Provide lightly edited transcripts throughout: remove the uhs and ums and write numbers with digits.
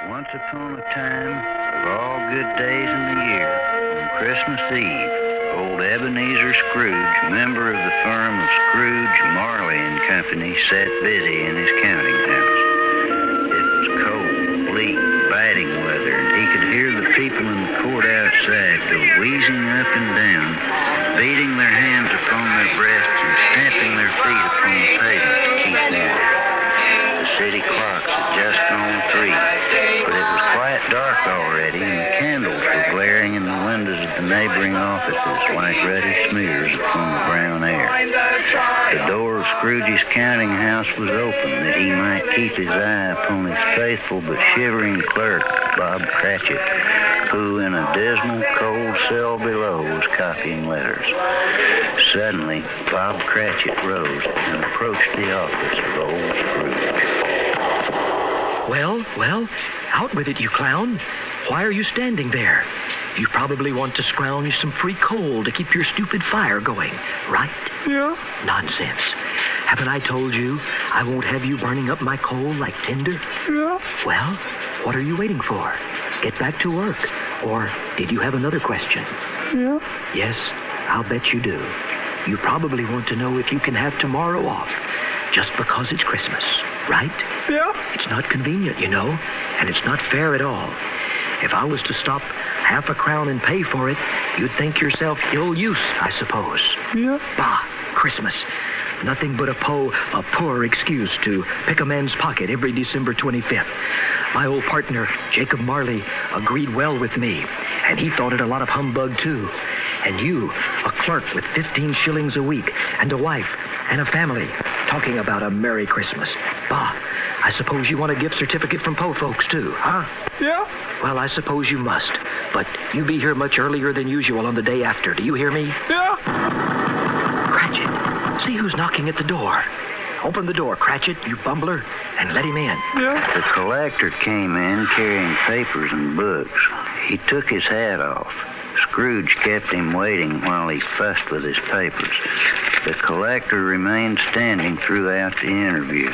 Once upon a time, of all good days in the year, on Christmas Eve, old Ebenezer Scrooge, member of the firm of Scrooge, Marley and Company, sat busy in his counting house. It was cold, bleak, biting weather, and he could hear the people in the court outside go wheezing up and down, beating their hands upon their breasts and stamping their feet upon the pavement to keep warm. The city clocks had just gone 3, but it was quite dark already, and the candles were glaring in the windows of the neighboring offices like ruddy smears upon the brown air. The door of Scrooge's counting house was open that he might keep his eye upon his faithful but shivering clerk, Bob Cratchit, who in a dismal, cold cell below was copying letters. Suddenly, Bob Cratchit rose and approached the office of old Scrooge. Well, out with it, you clown. Why are you standing there? You probably want to scrounge some free coal to keep your stupid fire going, right? Yeah. Nonsense. Haven't I told you I won't have you burning up my coal like tinder? Yeah. Well, what are you waiting for? Get back to work. Or did you have another question? Yeah. Yes, I'll bet you do. You probably want to know if you can have tomorrow off, just because it's Christmas, right? Yeah. It's not convenient, you know, and it's not fair at all. If I was to stop half a crown and pay for it, you'd think yourself ill use, I suppose. Yeah. Bah, Christmas. Nothing but a poor excuse to pick a man's pocket every December 25th. My old partner, Jacob Marley, agreed well with me, and he thought it a lot of humbug, too. And you, a clerk with 15 shillings a week, and a wife, and a family, talking about a Merry Christmas. Bah, I suppose you want a gift certificate from Po folks, too, huh? Yeah. Well, I suppose you must, but you be here much earlier than usual on the day after. Do you hear me? Yeah. Cratchit, see who's knocking at the door. Open the door, Cratchit, you bumbler, and let him in. Yeah. The collector came in carrying papers and books. He took his hat off. Scrooge kept him waiting while he fussed with his papers. The collector remained standing throughout the interview,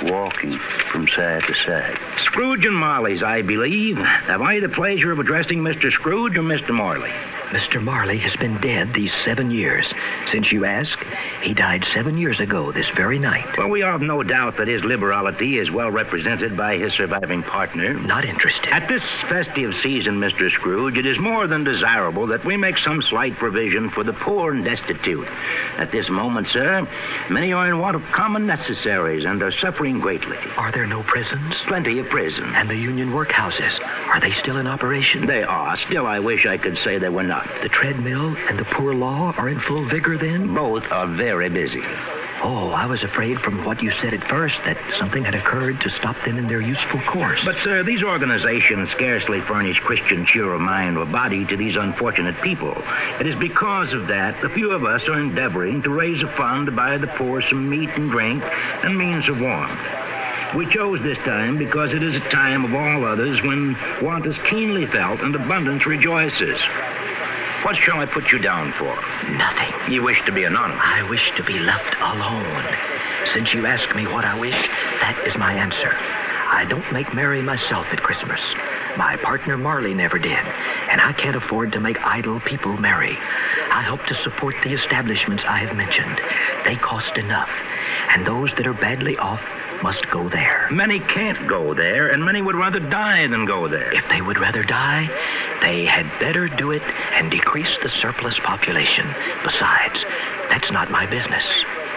walking from side to side. Scrooge and Marley's, I believe. Have I the pleasure of addressing Mr. Scrooge or Mr. Marley? Mr. Marley has been dead these 7 years. Since you ask, he died 7 years ago this very night. Well, we have no doubt that his liberality is well represented by his surviving partner. Not interested. At this festive season, Mr. Scrooge, it is more than desirable that we make some slight provision for the poor and destitute. At this moment, sir, many are in want of common necessaries and are suffering greatly. Are there no prisons? Plenty of prison. And the union workhouses, are they still in operation? They are. Still, I wish I could say they were not. The treadmill and the poor law are in full vigor then? Both are very busy. Oh, I was afraid from what you said at first that something had occurred to stop them in their useful course. But, sir, these organizations scarcely furnish Christian cheer of mind or body to these unfortunate people. It is because of that a few of us are endeavoring to raise a fund to buy the poor some meat and drink and means of warmth. We chose this time because it is a time of all others when want is keenly felt and abundance rejoices. What shall I put you down for? Nothing. You wish to be anonymous. I wish to be left alone. Since you ask me what I wish, that is my answer. I don't make merry myself at Christmas. My partner Marley never did, and I can't afford to make idle people merry. I hope to support the establishments I have mentioned. They cost enough, and those that are badly off must go there. Many can't go there, and many would rather die than go there. If they would rather die, they had better do it and decrease the surplus population. Besides, that's not my business.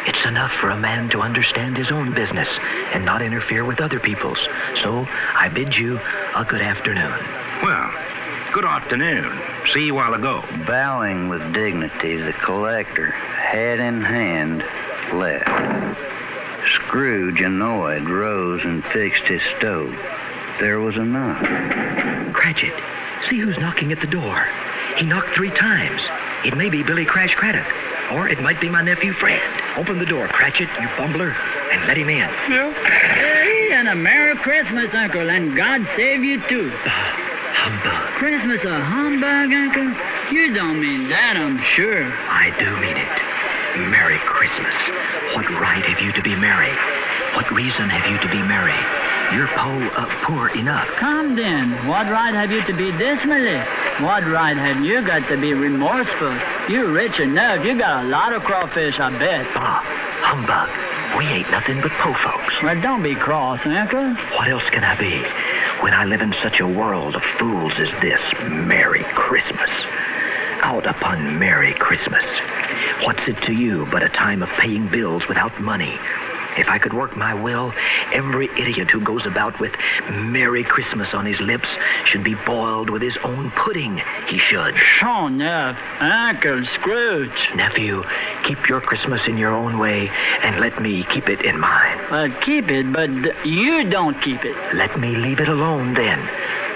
It's enough for a man to understand his own business and not interfere with other people's. So I bid you a good afternoon. Well, good afternoon. See you a while ago. Bowing with dignity, the collector, hat in hand, left. Scrooge, annoyed, rose and fixed his stove. There was a knock. Cratchit, see who's knocking at the door. He knocked 3 times. It may be Billy Crash Craddock, or it might be my nephew Fred. Open the door, Cratchit, you bumbler, and let him in. Yeah. Hey, and a Merry Christmas, Uncle, and God save you, too. Humbug. Christmas a humbug, Uncle? You don't mean that, I'm sure. I do mean it. Merry Christmas. What right have you to be merry? What reason have you to be merry? You're poor enough. Come then. What right have you to be dismally? What right have you got to be remorseful? You're rich enough. You got a lot of crawfish, I bet. Humbug. We ain't nothing but po folks. Well, don't be cross, Uncle. What else can I be when I live in such a world of fools as this? Merry Christmas. Out upon Merry Christmas. What's it to you but a time of paying bills without money? If I could work my will, every idiot who goes about with Merry Christmas on his lips should be boiled with his own pudding. He should. Sure enough, Uncle Scrooge. Nephew, keep your Christmas in your own way, and let me keep it in mine. Well, keep it, but you don't keep it. Let me leave it alone, then.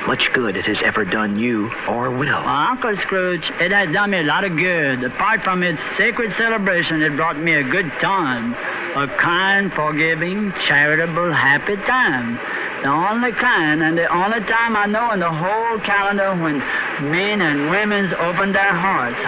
Much good it has ever done you, or will. Uncle Scrooge, it has done me a lot of good. Apart from its sacred celebration, it brought me a good time. A kind, forgiving, charitable, happy time. The only kind and the only time I know in the whole calendar when men and women open their hearts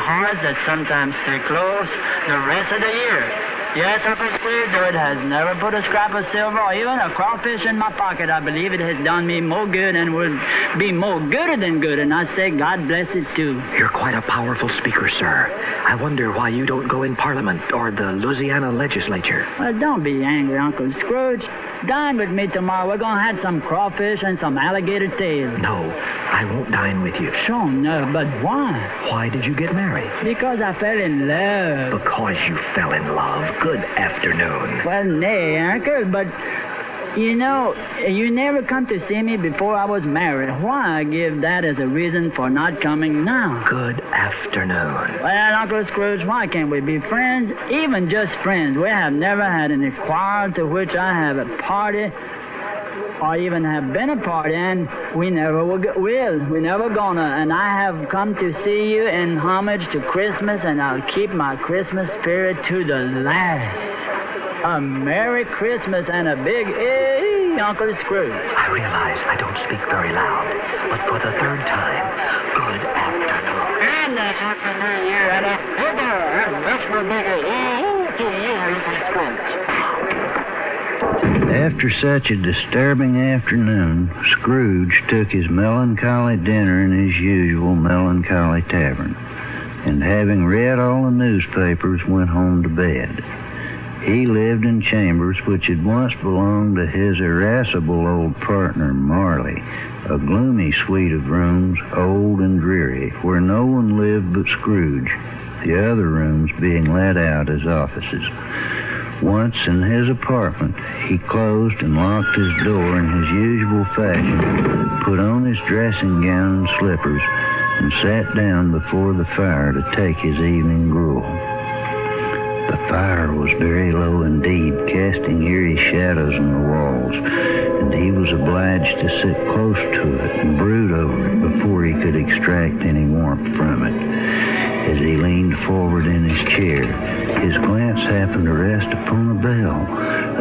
that sometimes stay closed the rest of the year. Yes, Uncle Scrooge, though it has never put a scrap of silver or even a crawfish in my pocket, I believe it has done me more good and would be more gooder than good, and I say God bless it too. You're quite a powerful speaker, sir. I wonder why you don't go in Parliament or the Louisiana legislature. Well, don't be angry, Uncle Scrooge. Dine with me tomorrow. We're going to have some crawfish and some alligator tail. No, I won't dine with you. Sure, no, but why? Why did you get married? Because I fell in love. Because you fell in love. Good afternoon. Well, nay, Uncle, but, you know, you never come to see me before I was married. Why give that as a reason for not coming now? Good afternoon. Well, Uncle Scrooge, why can't we be friends? Even just friends. We have never had any quarrel to which I have a party or even have been a party, and we never will. We never gonna. And I have come to see you in homage to Christmas, and I'll keep my Christmas spirit to the last. A Merry Christmas and a big Uncle Scrooge. I realize I don't speak very loud, but for the third time, good afternoon. And a Happy New Year and a bigger and much more bigger to you, Uncle Scrooge. After such a disturbing afternoon, Scrooge took his melancholy dinner in his usual melancholy tavern, and having read all the newspapers, went home to bed. He lived in chambers which had once belonged to his irascible old partner, Marley, a gloomy suite of rooms, old and dreary, where no one lived but Scrooge, the other rooms being let out as offices. Once in his apartment, he closed and locked his door in his usual fashion, put on his dressing gown and slippers, and sat down before the fire to take his evening gruel. The fire was very low indeed, casting eerie shadows on the walls, and he was obliged to sit close to it and brood over it before he could extract any warmth from it. As he leaned forward in his chair, his glance happened to rest upon a bell,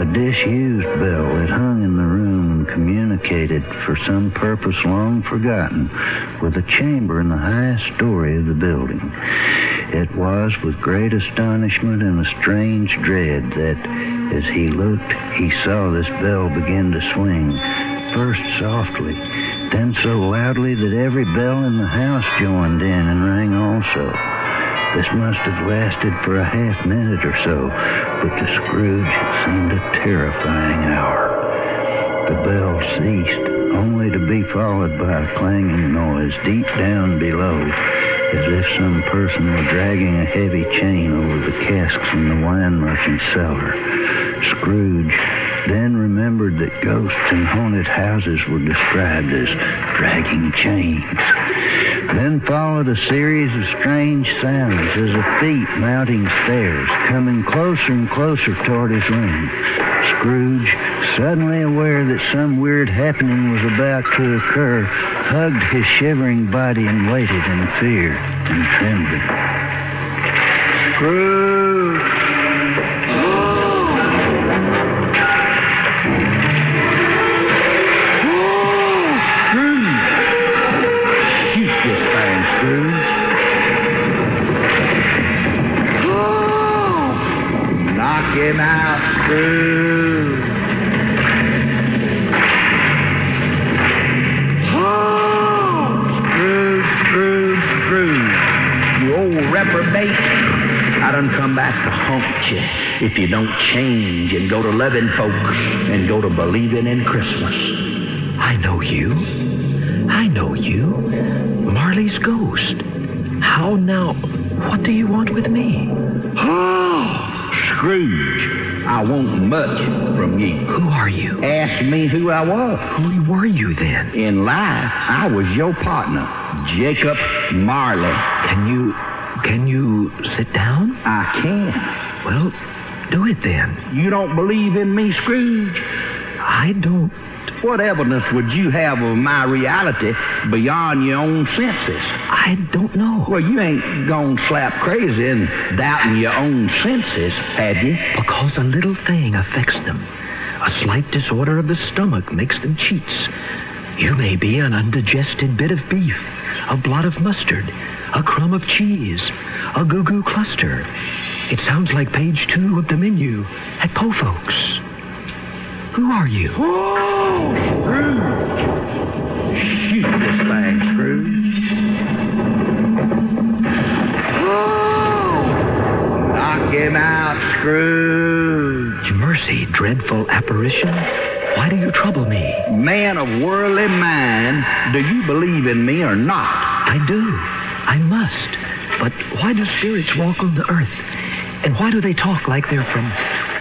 a disused bell that hung in the room and communicated, for some purpose long forgotten, with a chamber in the highest story of the building. It was with great astonishment and a strange dread that, as he looked, he saw this bell begin to swing, first softly, then so loudly that every bell in the house joined in and rang also. This must have lasted for a half-minute or so, but to Scrooge it seemed a terrifying hour. The bell ceased, only to be followed by a clanging noise deep down below, as if some person were dragging a heavy chain over the casks in the wine merchant's cellar. Scrooge then remembered that ghosts in haunted houses were described as dragging chains. Then followed a series of strange sounds as of feet mounting stairs, coming closer and closer toward his room. Scrooge, suddenly aware that some weird happening was about to occur, hugged his shivering body and waited in fear and trembling. Scrooge! Knock him out, Scrooge. done come back to haunt you if you don't change and go to loving folks and go to believing in Christmas. I know you. Marley's ghost. How now? What do you want with me? Oh, Scrooge, I want much from you. Who are you? Ask me who I was. Who were you then? In life, I was your partner, Jacob Marley. Can you sit down? I can. Well, do it then. You don't believe in me, Scrooge? I don't. What evidence would you have of my reality beyond your own senses? I don't know. Well, you ain't gone slap crazy and doubting your own senses, had you? Because a little thing affects them. A slight disorder of the stomach makes them cheats. You may be an undigested bit of beef, a blot of mustard, a crumb of cheese, a goo-goo cluster. It sounds like page 2 of the menu at Po Folks. Who are you? Oh, Scrooge! Shoot this thing, Scrooge. Oh! Knock him out, Scrooge. Mercy, dreadful apparition. Why do you trouble me? Man of worldly mind, do you believe in me or not? I do. I must. But why do spirits walk on the earth? And why do they talk like they're from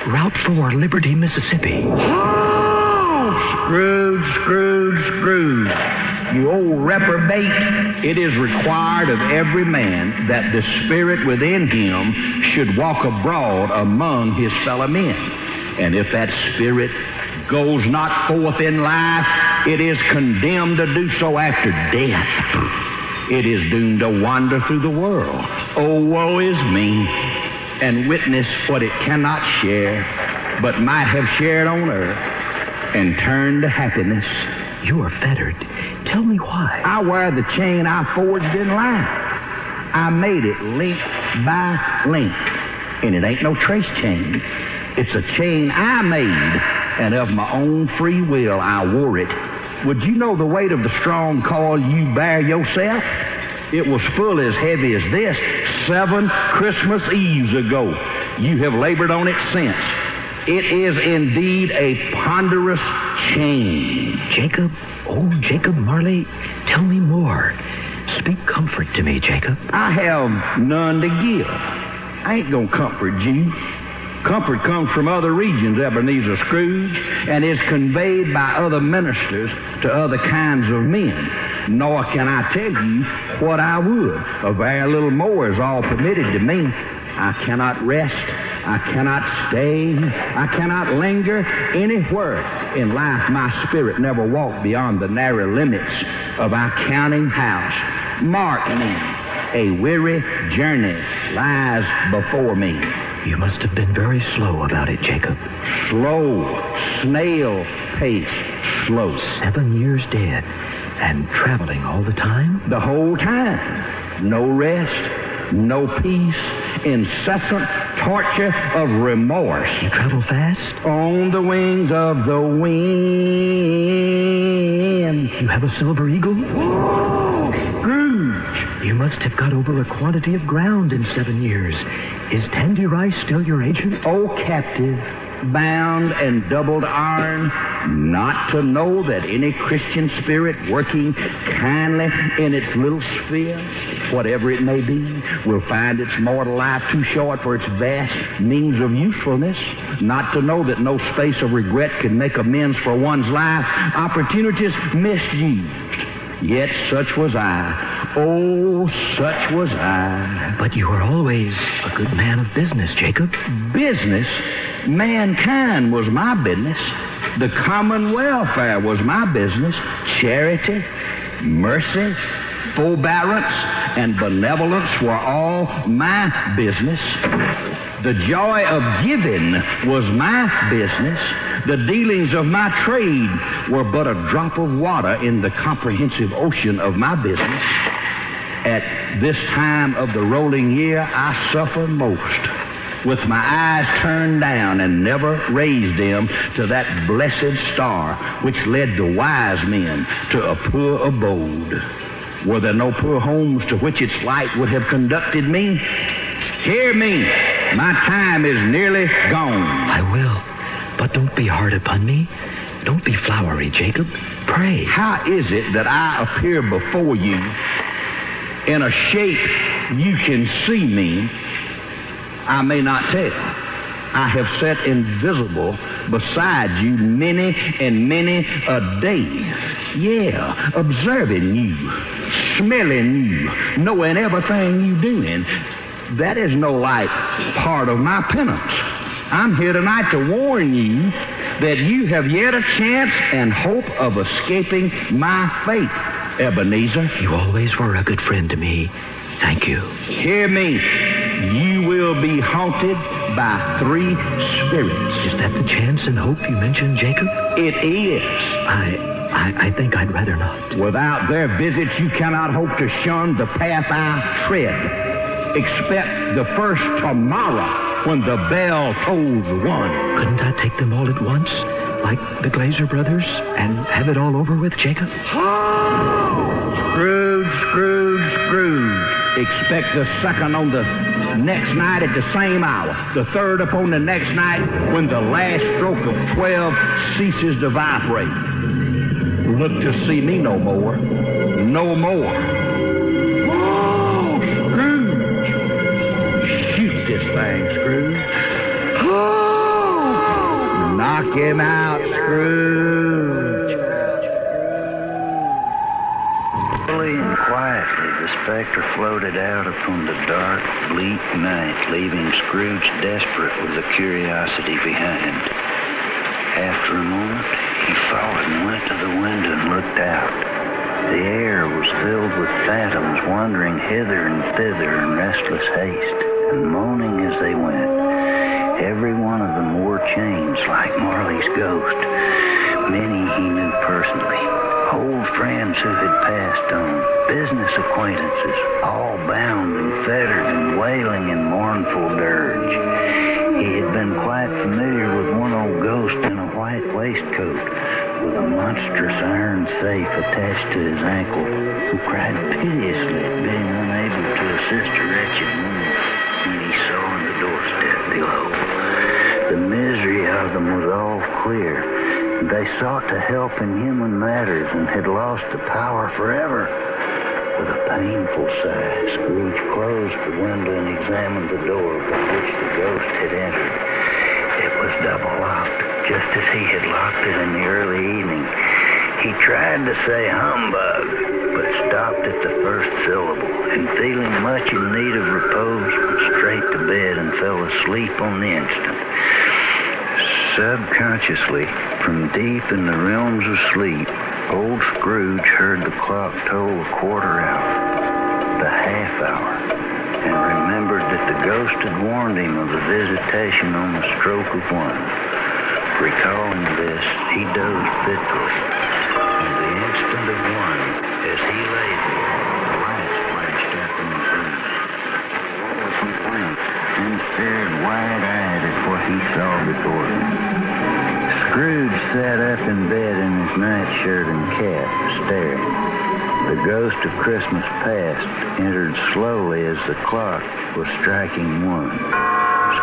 Route 4, Liberty, Mississippi? Oh, Scrooge, Scrooge, Scrooge. You old reprobate. It is required of every man that the spirit within him should walk abroad among his fellow men. And if that spirit goes not forth in life, it is condemned to do so after death. It is doomed to wander through the world. Oh, woe is me, and witness what it cannot share, but might have shared on earth, and turn to happiness. You are fettered. Tell me why. I wear the chain I forged in life. I made it link by link, and it ain't no trace chain. It's a chain I made, and of my own free will I wore it. Would you know the weight of the strong coil you bear yourself? It was full as heavy as this 7 Christmas Eves ago. You have labored on it since. It is indeed a ponderous chain. Jacob, oh, Jacob Marley, tell me more. Speak comfort to me, Jacob. I have none to give. I ain't gonna comfort you. Comfort comes from other regions, Ebenezer Scrooge, and is conveyed by other ministers to other kinds of men. Nor can I tell you what I would. A very little more is all permitted to me. I cannot rest. I cannot stay. I cannot linger anywhere. In life, my spirit never walked beyond the narrow limits of our counting house. Mark me, a weary journey lies before me. You must have been very slow about it, Jacob. Slow, snail pace, slow. 7 years dead, and traveling all the time? The whole time. No rest, no peace, incessant torture of remorse. You travel fast? On the wings of the wind. You have a silver eagle? Oh, Scrooge! You must have got over a quantity of ground in 7 years. Is Tandy Rice still your agent? Oh, captive, bound and doubled iron, not to know that any Christian spirit working kindly in its little sphere, whatever it may be, will find its mortal life too short for its vast means of usefulness, not to know that no space of regret can make amends for one's life, opportunities misused. Yet such was I. Oh, such was I. But you were always a good man of business, Jacob. Business? Mankind was my business. The common welfare was my business. Charity, mercy, forbearance, and benevolence were all my business. The joy of giving was my business. The dealings of my trade were but a drop of water in the comprehensive ocean of my business. At this time of the rolling year, I suffer most, with my eyes turned down and never raised them to that blessed star which led the wise men to a poor abode. Were there no poor homes to which its light would have conducted me? Hear me. My time is nearly gone. I will. But don't be hard upon me. Don't be flowery, Jacob. Pray. How is it that I appear before you in a shape you can see me? I may not tell. I have sat invisible beside you many and many a day. Yeah, observing you, smelling you, knowing everything you doing. That is no light part of my penance. I'm here tonight to warn you that you have yet a chance and hope of escaping my fate, Ebenezer. You always were a good friend to me. Thank you. Hear me. You will be haunted by 3 spirits. Is that the chance and hope you mentioned, Jacob? It is. I think I'd rather not. Without their visits, you cannot hope to shun the path I tread. Expect the first tomorrow when the bell tolls 1. Couldn't I take them all at once, like the Glazer brothers, and have it all over with, Jacob? Scrooge, Scrooge, Scrooge. Expect the second on the next night at the same hour. The third upon the next night when the last stroke of 12 ceases to vibrate. Look to see me no more. No more. Oh, Scrooge. Shoot this thing, Scrooge. Oh, knock him out, Scrooge. Slowly and quietly, the specter floated out upon the dark, bleak night, leaving Scrooge desperate with the curiosity behind. After a moment, he followed and went to the window and looked out. The air was filled with phantoms wandering hither and thither in restless haste, and moaning as they went. Every one of them wore chains like Marley's ghost. Many he knew personally. Old friends who had passed on, business acquaintances, all bound and fettered and wailing in mournful dirge. He had been quite familiar with one old ghost in a white waistcoat with a monstrous iron safe attached to his ankle, who cried piteously at being unable to assist a wretched woman when he saw on the doorstep below. The misery of them was all clear. They sought to help in human matters and had lost the power forever. With a painful sigh, Scrooge closed the window and examined the door by which the ghost had entered. It was double locked, just as he had locked it in the early evening. He tried to say humbug, but stopped at the first syllable, and feeling much in need of repose, went straight to bed and fell asleep on the instant. Subconsciously, from deep in the realms of sleep, old Scrooge heard the clock toll a quarter hour, the half hour, and remembered that the ghost had warned him of the visitation on the stroke of 1. Recalling this, he dozed fitfully, and the instant of 1, as he lay there, lights flashed up in his room. He blinked and stared wide-eyed at what he saw before him. Scrooge sat up in bed in his nightshirt and cap, staring. The ghost of Christmas past entered slowly as the clock was striking 1.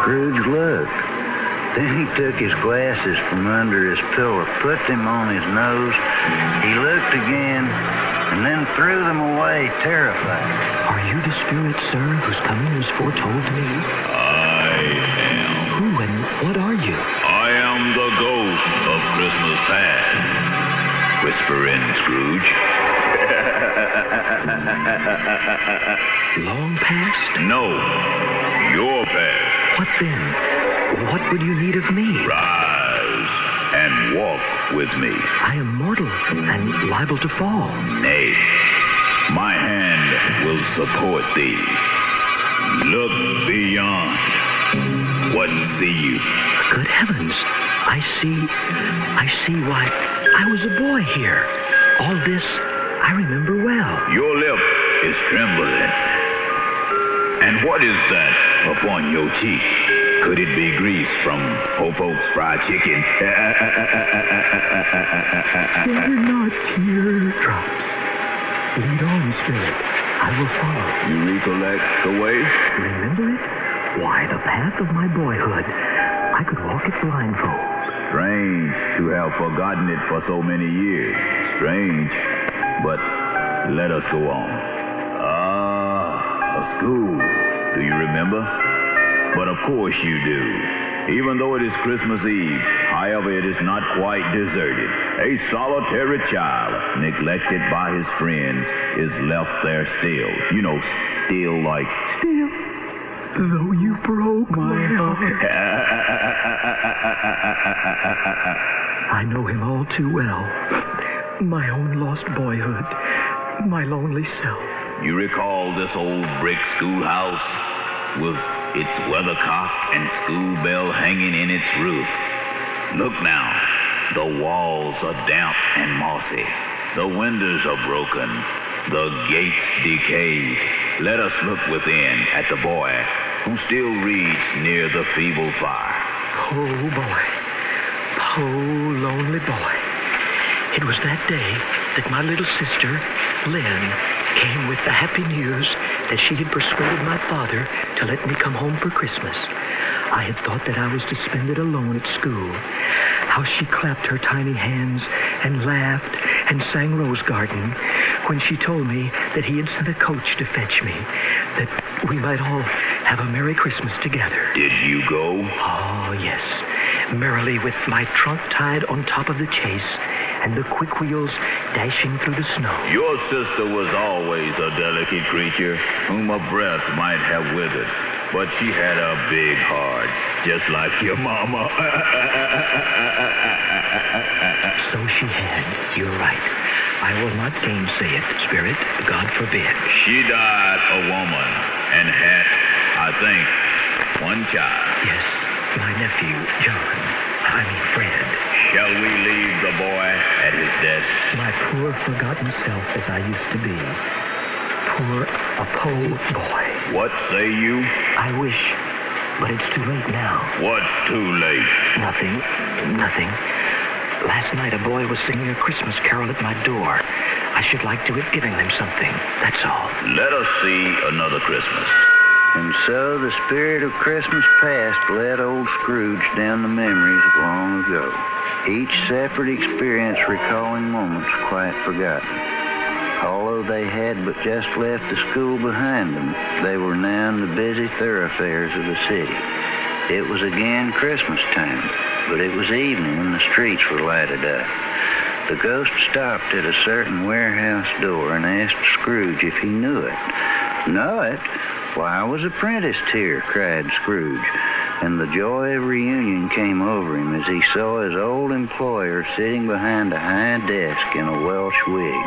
Scrooge looked. Then he took his glasses from under his pillow, put them on his nose. He looked again, and then threw them away, terrified. Are you the spirit, sir, whose coming was foretold to me? I am. Who and what are you? I am the ghost of Christmas past. Whisper in, Scrooge. Long past? No, your past. What then? What would you need of me? Rise and walk with me. I am mortal and liable to fall. Nay, my hand will support thee. Look beyond. What see you? Good heavens. I see why I was a boy here. All this I remember well. Your lip is trembling. And what is that upon your cheek? Could it be grease from Hope's fried chicken? They are not teardrops. Lead on, spirit. I will follow. You recollect the way? Remember it? Why, the path of my boyhood. I could walk it blindfold. Strange to have forgotten it for so many years. Strange. But let us go on. A school. Do you remember? But of course you do. Even though it is Christmas Eve, however, it is not quite deserted. A solitary child, neglected by his friends, is left there still. You know, still like... Still, though you broke my heart. I know him all too well. My own lost boyhood. My lonely self. You recall this old brick schoolhouse with its weathercock and school bell hanging in its roof. Look now, the walls are damp and mossy. The windows are broken. The gates decayed. Let us look within at the boy who still reads near the feeble fire. Poor boy. Poor lonely boy. It was that day that my little sister, Lynn, came with the happy news that she had persuaded my father to let me come home for Christmas. I had thought that I was to spend it alone at school. How she clapped her tiny hands and laughed and sang Rose Garden when she told me that he had sent a coach to fetch me, that we might all have a Merry Christmas together. Did you go? Oh, yes. Merrily with my trunk tied on top of the chaise and the quick wheels dashing through the snow. Your sister was always a delicate creature whom a breath might have withered, but she had a big heart, just like your mama. So she had. You're right. I will not gainsay it, Spirit. God forbid. She died a woman and had, I think, one child. Yes, my nephew, Fred. Shall we leave the boy at his desk? My poor forgotten self as I used to be. A poor boy. What say you? I wish, but it's too late now. What's too late? Nothing. Last night a boy was singing a Christmas carol at my door. I should like to have given him something, that's all. Let us see another Christmas. And so the spirit of Christmas past led old Scrooge down the memories of long ago, each separate experience recalling moments quite forgotten. Although they had but just left the school behind them, they were now in the busy thoroughfares of the city. It was again Christmas time, but it was evening and the streets were lighted up. The ghost stopped at a certain warehouse door and asked Scrooge if he knew it. Know it? Why, I was apprenticed here, cried Scrooge, and the joy of reunion came over him as he saw his old employer sitting behind a high desk in a Welsh wig.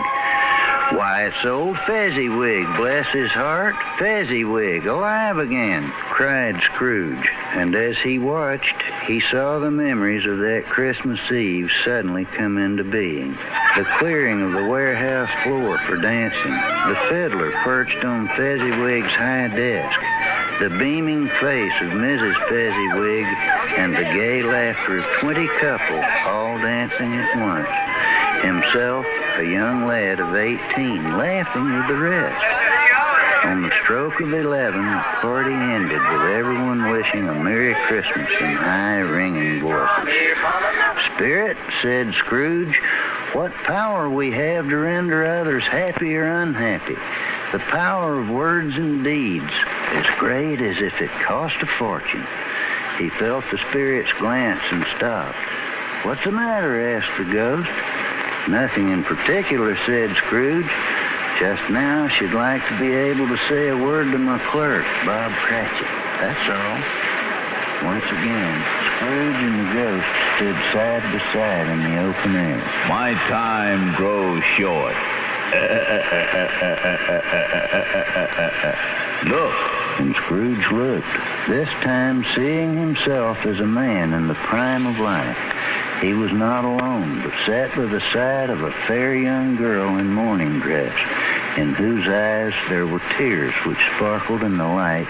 Why, it's old Fezziwig, bless his heart. Fezziwig, alive again, cried Scrooge. And as he watched, he saw the memories of that Christmas Eve suddenly come into being. The clearing of the warehouse floor for dancing, the fiddler perched on Fezziwig's high desk, the beaming face of Mrs. Fezziwig, and the gay laughter of 20 couples all dancing at once. Himself, a young lad of 18, laughing with the rest. On the stroke of 11, the party ended with everyone wishing a Merry Christmas in high, ringing voices. Spirit, said Scrooge, what power we have to render others happy or unhappy. The power of words and deeds, as great as if it cost a fortune. He felt the spirit's glance and stopped. What's the matter? Asked the ghost. Nothing in particular, said Scrooge. Just now, she'd like to be able to say a word to my clerk, Bob Cratchit. That's all. Once again, Scrooge and the ghost stood side by side in the open air. My time grows short. Look. And Scrooge looked, this time seeing himself as a man in the prime of life. He was not alone, but sat by the side of a fair young girl in mourning dress, in whose eyes there were tears which sparkled in the light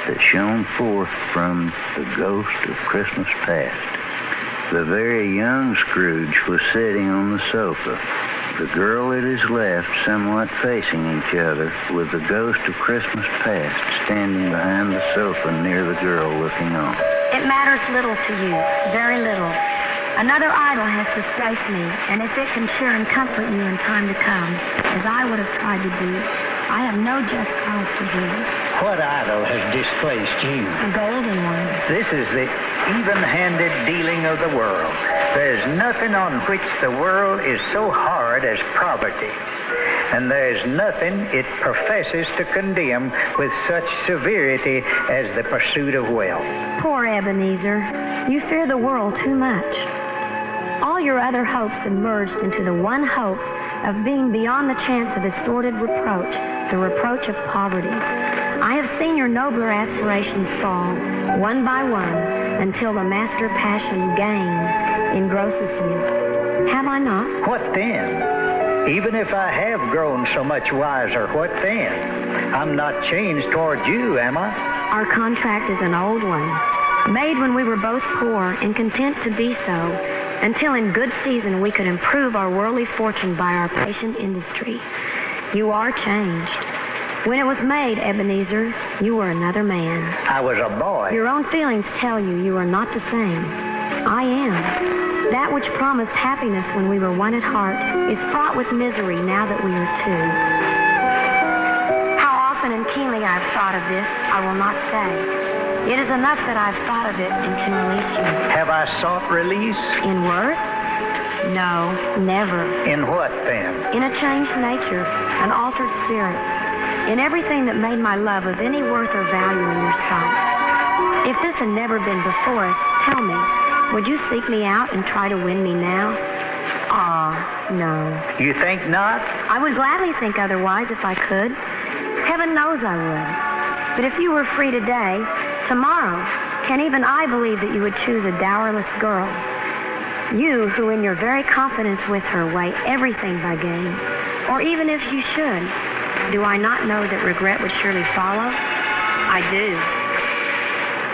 that shone forth from the ghost of Christmas past. The very young Scrooge was sitting on the sofa, the girl at his left somewhat facing each other, with the ghost of Christmas past standing behind the sofa near the girl looking on. It matters little to you, very little. Another idol has displaced me, and if it can cheer and comfort you in time to come, as I would have tried to do, I have no just cause to grieve. What idol has displaced you? A golden one. This is the even-handed dealing of the world. There's nothing on which the world is so hard as poverty. And there's nothing it professes to condemn with such severity as the pursuit of wealth. Poor Ebenezer, you fear the world too much. All your other hopes have merged into the one hope of being beyond the chance of his sordid reproach, the reproach of poverty. I have seen your nobler aspirations fall, one by one, until the master passion, gain, engrosses you. Have I not? What then? Even if I have grown so much wiser, what then? I'm not changed toward you, am I? Our contract is an old one, made when we were both poor and content to be so, until in good season we could improve our worldly fortune by our patient industry. You are changed. When it was made, Ebenezer, you were another man. I was a boy. Your own feelings tell you are not the same. I am. That which promised happiness when we were one at heart is fraught with misery now that we are two. How often and keenly I have thought of this, I will not say. It is enough that I have thought of it and can release you. Have I sought release? In words? No, never. In what, then? In a changed nature, an altered spirit. In everything that made my love of any worth or value in your sight. If this had never been before us, tell me, would you seek me out and try to win me now? No. You think not? I would gladly think otherwise if I could. Heaven knows I would. But if you were free today, tomorrow, can even I believe that you would choose a dowerless girl? You, who in your very confidence with her weigh everything by gain. Or even if you should, do I not know that regret would surely follow? I do.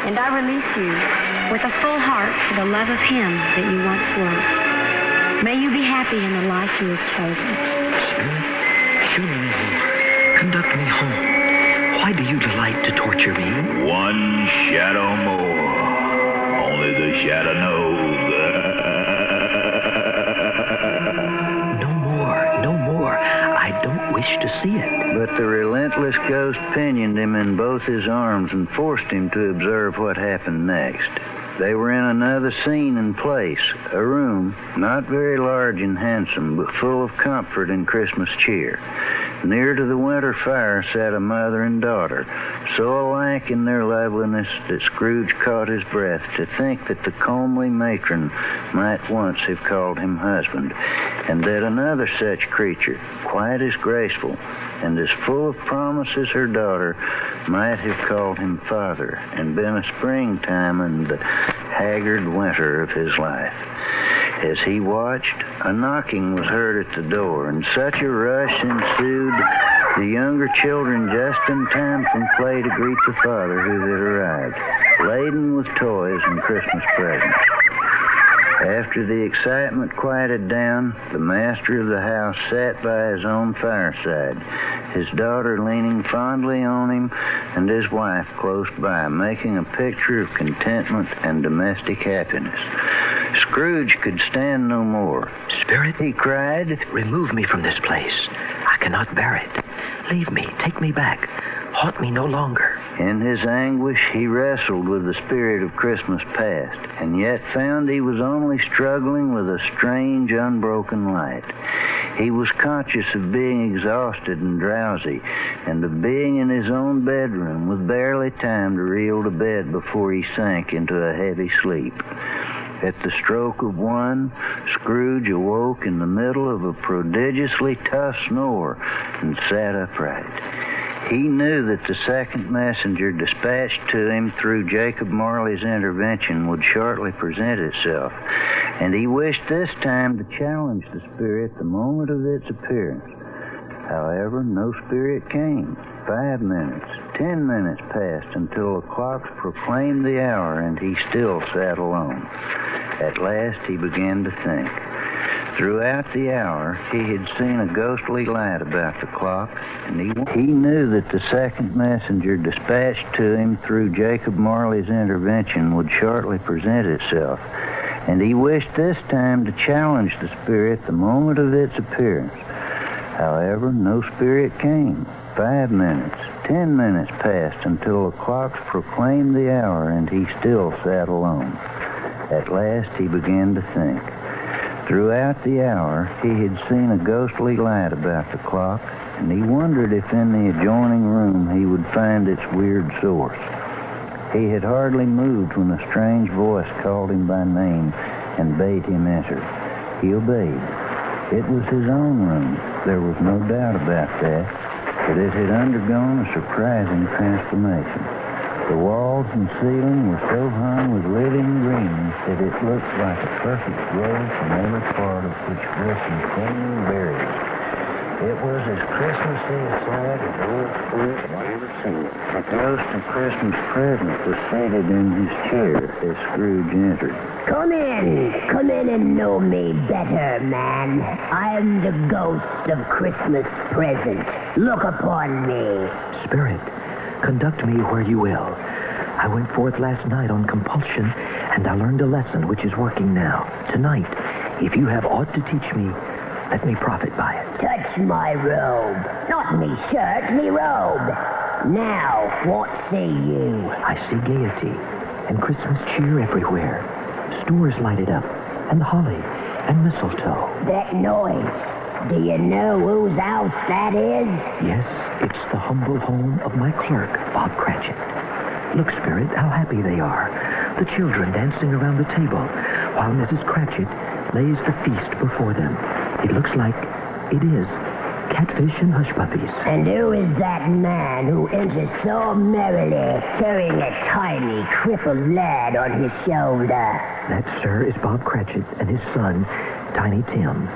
And I release you with a full heart for the love of him that you once were. May you be happy in the life you have chosen. Sure. Conduct me home. Why do you delight to torture me? One shadow more. Only the shadow knows. No more. I don't wish to see it. But the relentless ghost pinioned him in both his arms and forced him to observe what happened next. They were in another scene and place, a room, not very large and handsome, but full of comfort and Christmas cheer. Near to the winter fire sat a mother and daughter, so alike in their loveliness that Scrooge caught his breath to think that the comely matron might once have called him husband, and that another such creature, quite as graceful and as full of promise as her daughter, might have called him father and been a springtime in the haggard winter of his life. As he watched, a knocking was heard at the door, and such a rush ensued, the younger children just in time from play to greet the father who had arrived, laden with toys and Christmas presents. After the excitement quieted down, the master of the house sat by his own fireside, his daughter leaning fondly on him and his wife close by, making a picture of contentment and domestic happiness. Scrooge could stand no more. Spirit, he cried, remove me from this place. I cannot bear it. Leave me. Take me back. Haunt me no longer. In his anguish, he wrestled with the spirit of Christmas past, and yet found he was only struggling with a strange, unbroken light. He was conscious of being exhausted and drowsy, and of being in his own bedroom with barely time to reel to bed before he sank into a heavy sleep. At the stroke of one, Scrooge awoke in the middle of a prodigiously tough snore and sat upright. He knew that the second messenger dispatched to him through Jacob Marley's intervention would shortly present itself, and he wished this time to challenge the spirit the moment of its appearance. However, no spirit came. 5 minutes, 10 minutes passed until the clocks proclaimed the hour, and he still sat alone. At last he began to think. Throughout the hour, he had seen a ghostly light about the clock, and he knew that the second messenger dispatched to him through Jacob Marley's intervention would shortly present itself, and he wished this time to challenge the spirit the moment of its appearance. However, no spirit came. 5 minutes, 10 minutes passed until the clocks proclaimed the hour, and he still sat alone. At last he began to think. Throughout the hour, he had seen a ghostly light about the clock, and he wondered if in the adjoining room he would find its weird source. He had hardly moved when a strange voice called him by name and bade him enter. He obeyed. It was his own room. There was no doubt about that, but it had undergone a surprising transformation. The walls and ceiling were so hung with living green that it looked like a perfect grove from every part of which glistened clean berries. It was as Christmassy a sight as old Scrooge had ever seen. A ghost of Christmas present was seated in his chair as Scrooge entered. Come in and know me better, man. I am the ghost of Christmas present. Look upon me. Spirit, conduct me where you will. I went forth last night on compulsion, and I learned a lesson which is working now. Tonight, if you have aught to teach me, let me profit by it. Touch my robe. Not me shirt, me robe. Now, what say you? I see gaiety and Christmas cheer everywhere. Stores lighted up, and holly and mistletoe. That noise. Do you know whose house that is? Yes, it's the humble home of my clerk, Bob Cratchit. Look, Spirit, how happy they are. The children dancing around the table, while Mrs. Cratchit lays the feast before them. It looks like it is catfish and hush puppies. And who is that man who enters so merrily, carrying a tiny, crippled lad on his shoulder? That, sir, is Bob Cratchit and his son, Tiny Tim.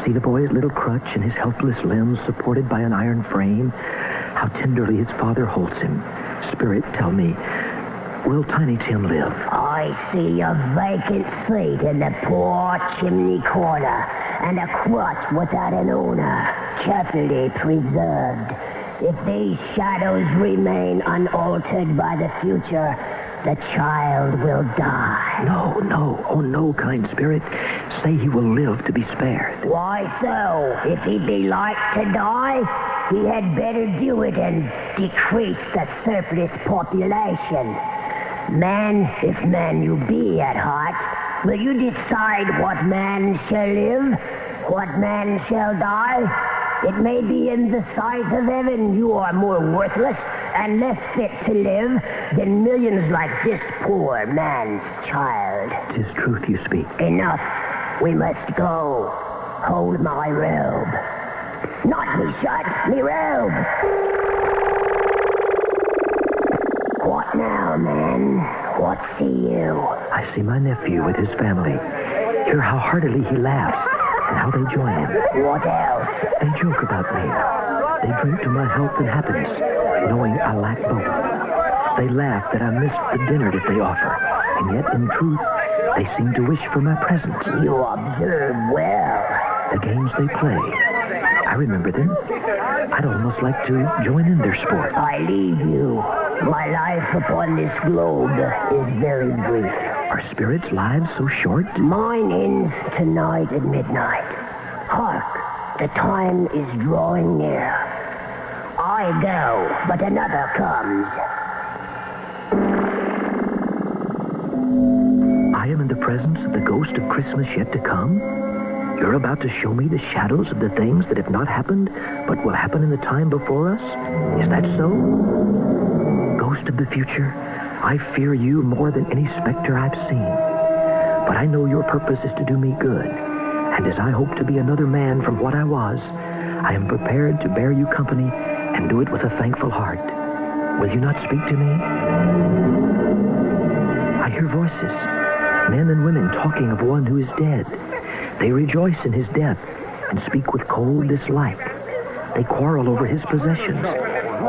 See the boy's little crutch and his helpless limbs supported by an iron frame? How tenderly his father holds him. Spirit, tell me, will Tiny Tim live? I see a vacant seat in the poor chimney corner, and a crutch without an owner, carefully preserved. If these shadows remain unaltered by the future, the child will die. No, oh no, kind Spirit. Say he will live to be spared. Why so? If he be like to die, he had better do it and decrease the surplus population. Man, if man you be at heart, will you decide what man shall live, what man shall die? It may be in the sight of heaven you are more worthless and less fit to live than millions like this poor man's child. 'Tis truth you speak. Enough. We must go. Hold my robe. Not me shirt, me robe. What now, man? What see you? I see my nephew with his family. Hear how heartily he laughs and how they join him. What else? They joke about me. They drink to my health and happiness, knowing I lack both. They laugh that I missed the dinner that they offer, and yet, in truth, they seem to wish for my presence. You observe well. The games they play, I remember them. I'd almost like to join in their sport. I leave you. My life upon this globe is very brief. Are spirits' lives so short? Mine ends tonight at midnight. Hark, the time is drawing near. I go, but another comes. I am in the presence of the ghost of Christmas yet to come? You're about to show me the shadows of the things that have not happened, but will happen in the time before us? Is that so? Ghost of the future, I fear you more than any specter I've seen. But I know your purpose is to do me good. And as I hope to be another man from what I was, I am prepared to bear you company and do it with a thankful heart. Will you not speak to me? I hear voices, men and women talking of one who is dead. They rejoice in his death and speak with cold dislike. They quarrel over his possessions,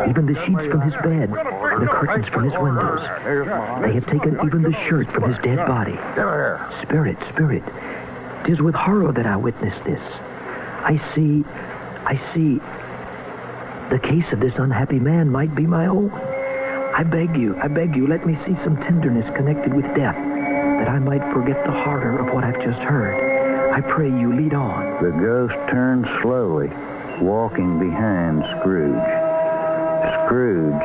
even the sheets from his bed, and the curtains from his windows. They have taken even the shirt from his dead body. Spirit, Spirit, 'tis with horror that I witness this. I see, the case of this unhappy man might be my own. I beg you, let me see some tenderness connected with death, that I might forget the horror of what I've just heard. I pray you, lead on. The ghost turned slowly, walking behind Scrooge. Scrooge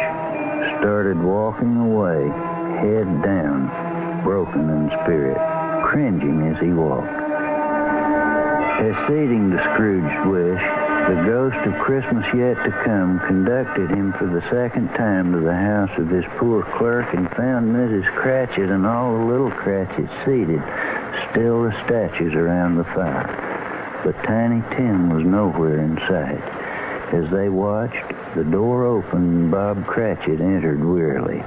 started walking away, head down, broken in spirit, cringing as he walked. Acceding to Scrooge's wish, the ghost of Christmas yet to come conducted him for the second time to the house of his poor clerk and found Mrs. Cratchit and all the little Cratchits seated, still as statues around the fire. But Tiny Tim was nowhere in sight. As they watched, the door opened and Bob Cratchit entered wearily.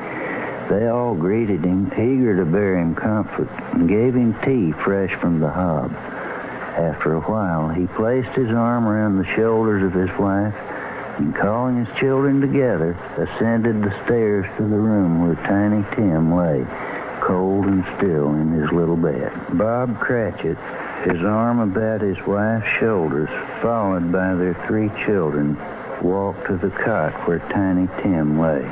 They all greeted him, eager to bear him comfort, and gave him tea fresh from the hob. After a while, he placed his arm around the shoulders of his wife and, calling his children together, ascended the stairs to the room where Tiny Tim lay, cold and still in his little bed. Bob Cratchit, his arm about his wife's shoulders, followed by their 3 children, walked to the cot where Tiny Tim lay.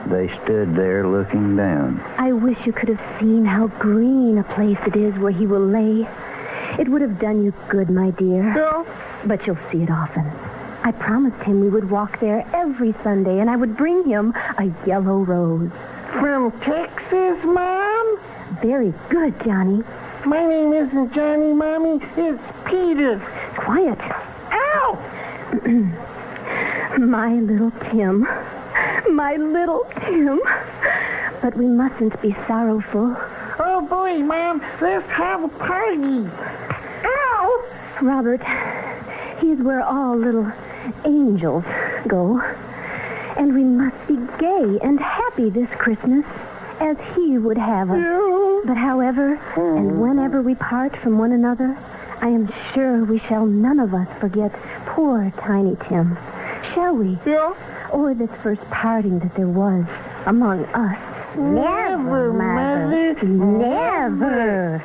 They stood there looking down. I wish you could have seen how green a place it is where he will lay. It would have done you good, my dear. Yeah. But you'll see it often. I promised him we would walk there every Sunday, and I would bring him a yellow rose. From Texas, Mom? Very good, Johnny. My name isn't Johnny, Mommy. It's Peter. Quiet. Ow! My little Tim. My little Tim. But we mustn't be sorrowful. Oh, boy, Mom. Let's have a party. Ow! Robert, he's where all little angels go. And we must be gay and happy this Christmas, as he would have us. Yeah. But however and whenever we part from one another, I am sure we shall none of us forget poor Tiny Tim. Shall we? Yeah. Or this first parting that there was among us. Never, Mother. Never.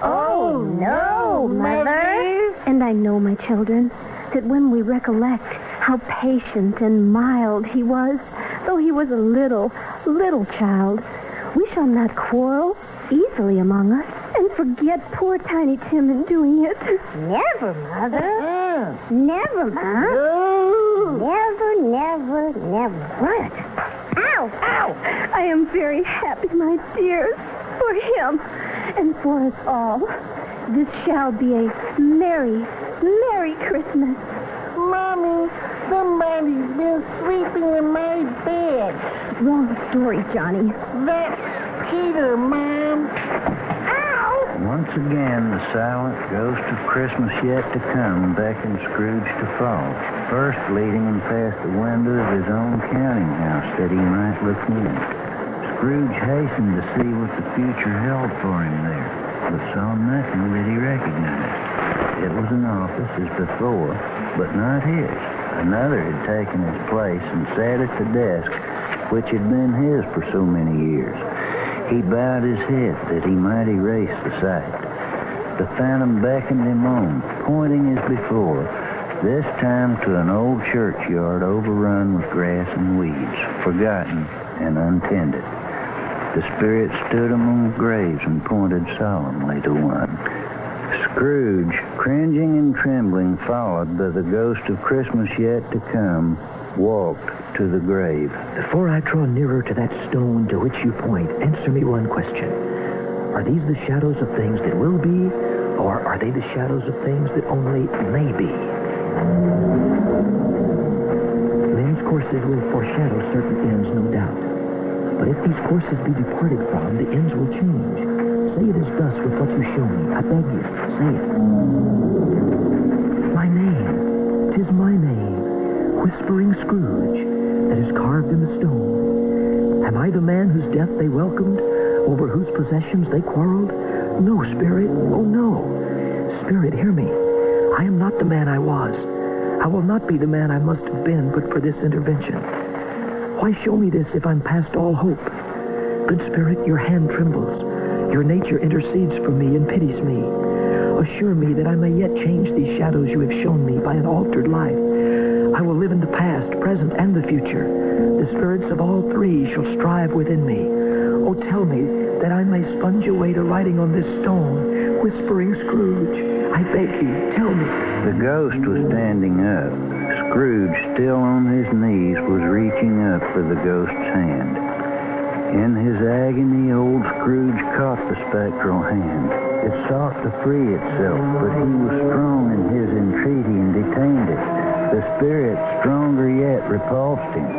Oh, no, Mother. And I know, my children, that when we recollect how patient and mild he was, though he was a little child, we shall not quarrel easily among us and forget poor Tiny Tim in doing it. Never, Mother. Never, Mom. Never. What? Ow! I am very happy, my dears, for him and for us all. This shall be a merry, merry Christmas. Mommy, somebody's been sleeping in my bed. Wrong story, Johnny. That's Peter, Mom. Once again, the silent ghost of Christmas yet to come beckoned Scrooge to follow, first leading him past the window of his own counting house that he might look in. Scrooge hastened to see what the future held for him there, but saw nothing that he recognized. It was an office as before, but not his. Another had taken his place and sat at the desk which had been his for so many years. He bowed his head that he might erase the sight. The phantom beckoned him on, pointing as before, this time to an old churchyard overrun with grass and weeds, forgotten and untended. The spirit stood among graves and pointed solemnly to one. Scrooge, cringing and trembling, followed by the ghost of Christmas yet to come, walked to the grave. Before I draw nearer to that stone to which you point, answer me one question. Are these the shadows of things that will be, or are they the shadows of things that only may be? Men's courses will foreshadow certain ends, no doubt. But if these courses be departed from, the ends will change. Say it is thus with what you show me. I beg you, say it. My name, 'tis my name, Whispering Scrooge, that is carved in the stone. Am I the man whose death they welcomed, over whose possessions they quarreled? No, Spirit, oh no. Spirit, hear me. I am not the man I was. I will not be the man I must have been but for this intervention. Why show me this if I'm past all hope? Good Spirit, your hand trembles. Your nature intercedes for me and pities me. Assure me that I may yet change these shadows you have shown me by an altered life. I will live in the past, present, and the future. The spirits of all three shall strive within me. Oh, tell me that I may sponge away the writing on this stone, whispering Scrooge. I beg you, tell me. The ghost was standing up. Scrooge, still on his knees, was reaching up for the ghost's hand. In his agony, old Scrooge caught the spectral hand. It sought to free itself, but he was strong in his entreaty and detained it. The spirit, stronger yet, repulsed him.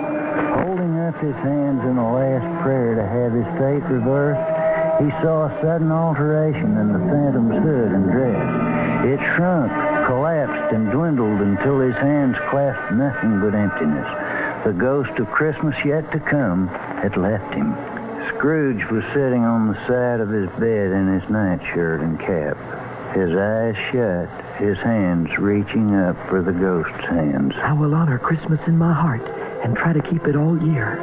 Holding up his hands in a last prayer to have his fate reversed, he saw a sudden alteration in the phantom's hood and dress. It shrunk, collapsed, and dwindled until his hands clasped nothing but emptiness. The ghost of Christmas yet to come had left him. Scrooge was sitting on the side of his bed in his nightshirt and cap, his eyes shut, his hands reaching up for the ghost's hands. I will honor Christmas in my heart and try to keep it all year.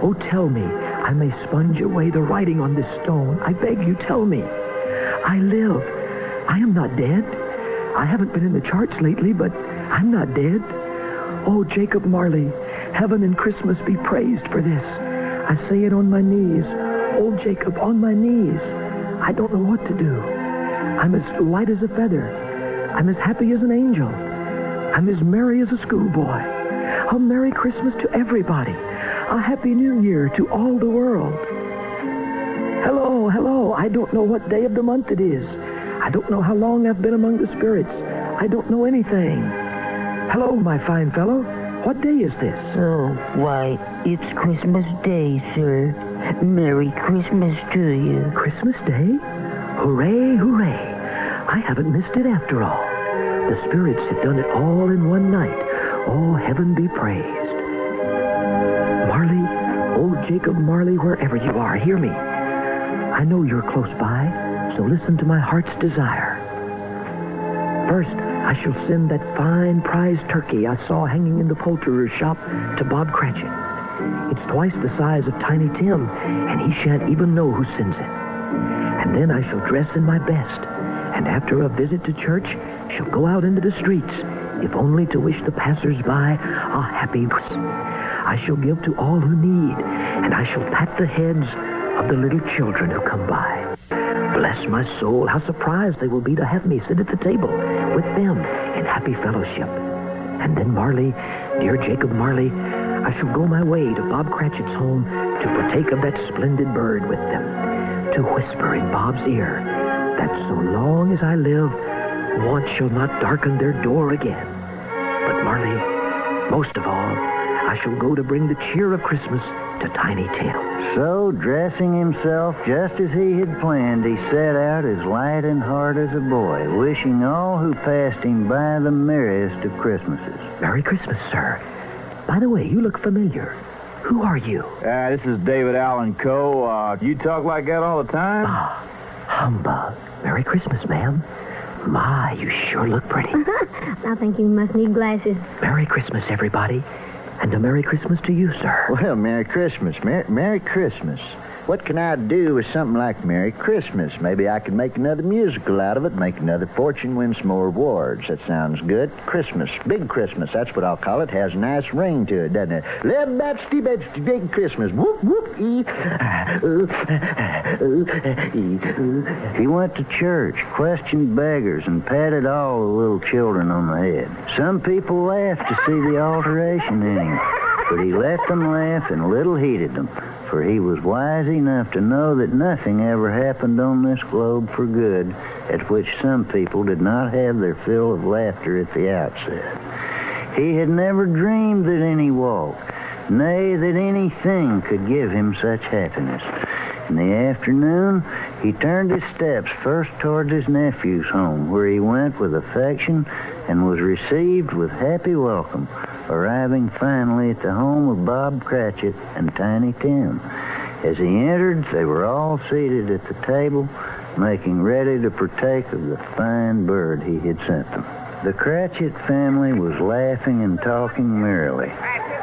Oh, tell me, I may sponge away the writing on this stone. I beg you, tell me. I live. I am not dead. I haven't been in the charts lately, but I'm not dead. Oh, Jacob Marley, heaven and Christmas be praised for this. I say it on my knees. Oh, Jacob, on my knees. I don't know what to do. I'm as light as a feather. I'm as happy as an angel. I'm as merry as a schoolboy. A Merry Christmas to everybody. A Happy New Year to all the world. Hello, hello. I don't know what day of the month it is. I don't know how long I've been among the spirits. I don't know anything. Hello, my fine fellow. What day is this? Oh, why, it's Christmas Day, sir. Merry Christmas to you. Christmas Day? Hooray, hooray. I haven't missed it after all. The spirits have done it all in one night. Oh, heaven be praised. Marley, old Jacob Marley, wherever you are, hear me. I know you're close by, so listen to my heart's desire. First, I shall send that fine prize turkey I saw hanging in the poulterer's shop to Bob Cratchit. It's twice the size of Tiny Tim, and he shan't even know who sends it. And then I shall dress in my best, and after a visit to church, shall go out into the streets, if only to wish the passers-by a happy Christmas. I shall give to all who need, and I shall pat the heads of the little children who come by. Bless my soul, how surprised they will be to have me sit at the table with them in happy fellowship. And then Marley, dear Jacob Marley, I shall go my way to Bob Cratchit's home to partake of that splendid bird with them, to whisper in Bob's ear that so long as I live, want shall not darken their door again. But Marley, most of all, I shall go to bring the cheer of Christmas to Tiny Tim. So, dressing himself just as he had planned, he set out as light in heart as a boy, wishing all who passed him by the merriest of Christmases. Merry Christmas, sir. By the way, you look familiar. Who are you? This is David Allen Coe. You talk like that all the time? Ah, humbug. Merry Christmas, ma'am. My, you sure look pretty. I think you must need glasses. Merry Christmas, everybody. And a Merry Christmas to you, sir. Well, Merry Christmas. Merry Christmas. What can I do with something like Merry Christmas? Maybe I could make another musical out of it, make another fortune, win some more awards. That sounds good. Christmas. Big Christmas. That's what I'll call it. Has a nice ring to it, doesn't it? Big Christmas. Whoop, whoop, He went to church, questioned beggars, and patted all the little children on the head. Some people laughed to see the alteration in him, but he let them laugh and little heeded them, for he was wise enough to know that nothing ever happened on this globe for good, at which some people did not have their fill of laughter at the outset. He had never dreamed that any walk, nay, that anything could give him such happiness. In the afternoon, he turned his steps first towards his nephew's home, where he went with affection and was received with happy welcome, arriving finally at the home of Bob Cratchit and Tiny Tim. As he entered, they were all seated at the table, making ready to partake of the fine bird he had sent them. The Cratchit family was laughing and talking merrily.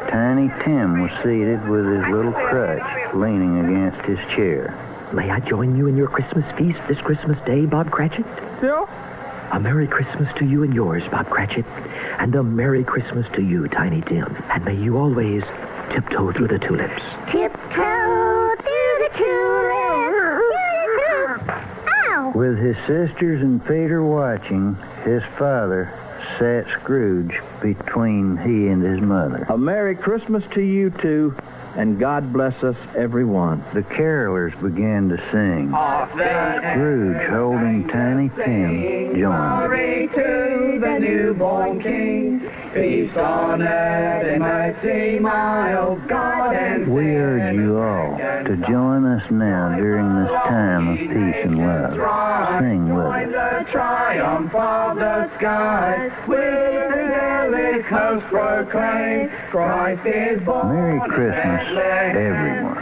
Tiny Tim was seated with his little crutch leaning against his chair. May I join you in your Christmas feast this Christmas Day, Bob Cratchit? Yeah? A Merry Christmas to you and yours, Bob Cratchit. And a Merry Christmas to you, Tiny Tim. And may you always tiptoe through the tulips. Tiptoe through the tulips. Ow! With his sisters and Peter watching, his father sat Scrooge between he and his mother. A Merry Christmas to you two, and God bless us, everyone. The carolers began to sing. Scrooge, holding Tiny Tim, joined. Glory to the newborn King. Peace on earth and mercy mild. God and We urge you all to join us now during this time of peace and love. Sing with us. the triumph of the skies. With the angelic host proclaim, Christ is born. Merry Christmas, everyone.